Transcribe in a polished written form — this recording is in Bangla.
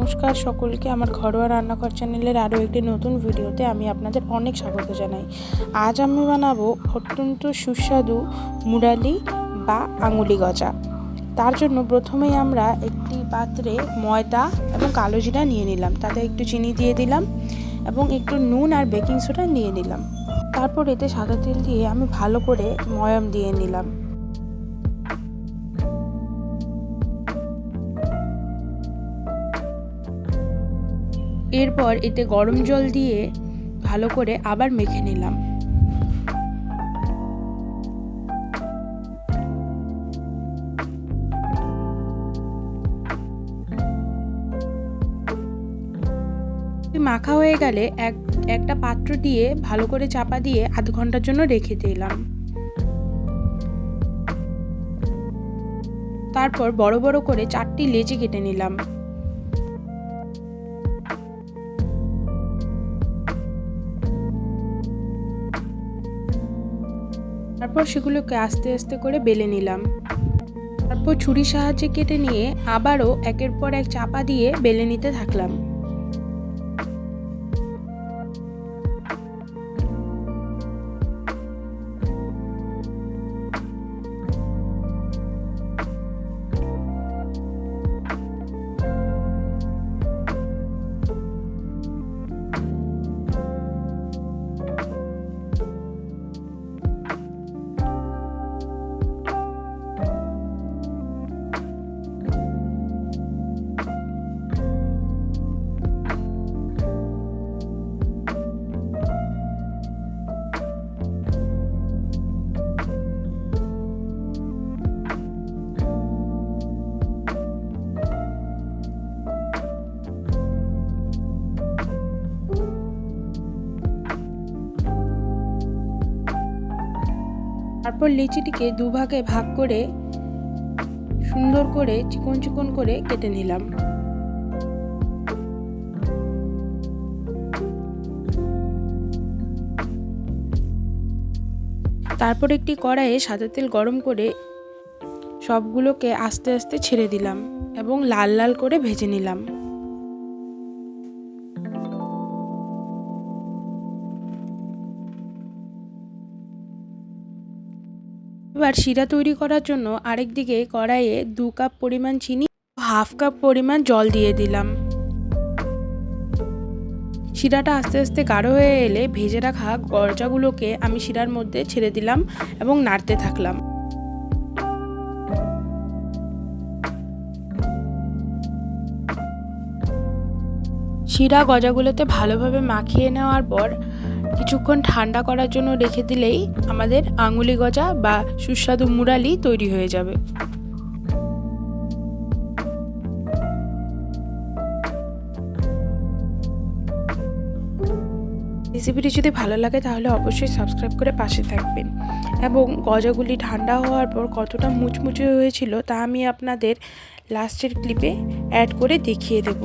নমস্কার সকলকে আমার ঘরোয়া রান্নাঘর চ্যানেলের আরও একটি নতুন ভিডিওতে আমি আপনাদের অনেক স্বাগত জানাই। আজ আমি বানাবো অত্যন্ত সুস্বাদু মুরালি বা আঙুলি গজা। তার জন্য প্রথমেই আমরা একটি পাত্রে ময়দা এবং কালো জিরা নিয়ে নিলাম, তাতে একটু চিনি দিয়ে দিলাম এবং একটু নুন আর বেকিং সোডা নিয়ে নিলাম। তারপর এতে সাদা তেল দিয়ে আমি ভালো করে ময়াম দিয়ে নিলাম। এরপর এতে গরম জল দিয়ে ভালো করে আবার মেখে নিলাম। মাখা হয়ে গেলে একটা পাত্র দিয়ে ভালো করে চাপা দিয়ে আধ ঘন্টার জন্য রেখে দিলাম। তারপর বড় বড় করে 4টি লেচি কেটে নিলাম। তারপর সেগুলোকে আস্তে আস্তে করে বেলে নিলাম। তারপর ছুরির সাহায্যে কেটে নিয়ে আবারও একের পর এক চাপা দিয়ে বেলে নিতে থাকলাম। তারপর লিচিটিকে দুভাগে ভাগ করে সুন্দর করে চিকন চিকন করে কেটে নিলাম। তারপর একটি কড়াইয়ে সাদা তেল গরম করে সবগুলোকে আস্তে আস্তে ছেড়ে দিলাম এবং লাল লাল করে ভেজে নিলাম। এবার শিরা তৈরি করার জন্য আরেক দিকে কড়াইয়ে 2 কাপ পরিমাণ চিনি, হাফ কাপ পরিমাণ জল দিয়ে দিলাম। শিরাটা আস্তে আস্তে গাঢ় হয়ে এলে ভেজে রাখা গজাগুলোকে আমি শিরার মধ্যে ছেড়ে দিলাম এবং নাড়তে থাকলাম। শিরা গজাগুলোতে ভালোভাবে মাখিয়ে নেওয়ার পর কিছুক্ষণ ঠান্ডা করার জন্য রেখে দিলেই আমাদের আঙুলি গজা বা সুস্বাদু মুরালি তৈরি হয়ে যাবে। রেসিপিটি যদি ভালো লাগে তাহলে অবশ্যই সাবস্ক্রাইব করে পাশে থাকবেন এবং গজাগুলি ঠান্ডা হওয়ার পর কতটা মুচমুচে হয়েছিল তা আমি আপনাদের লাস্টের ক্লিপে অ্যাড করে দেখিয়ে দেব।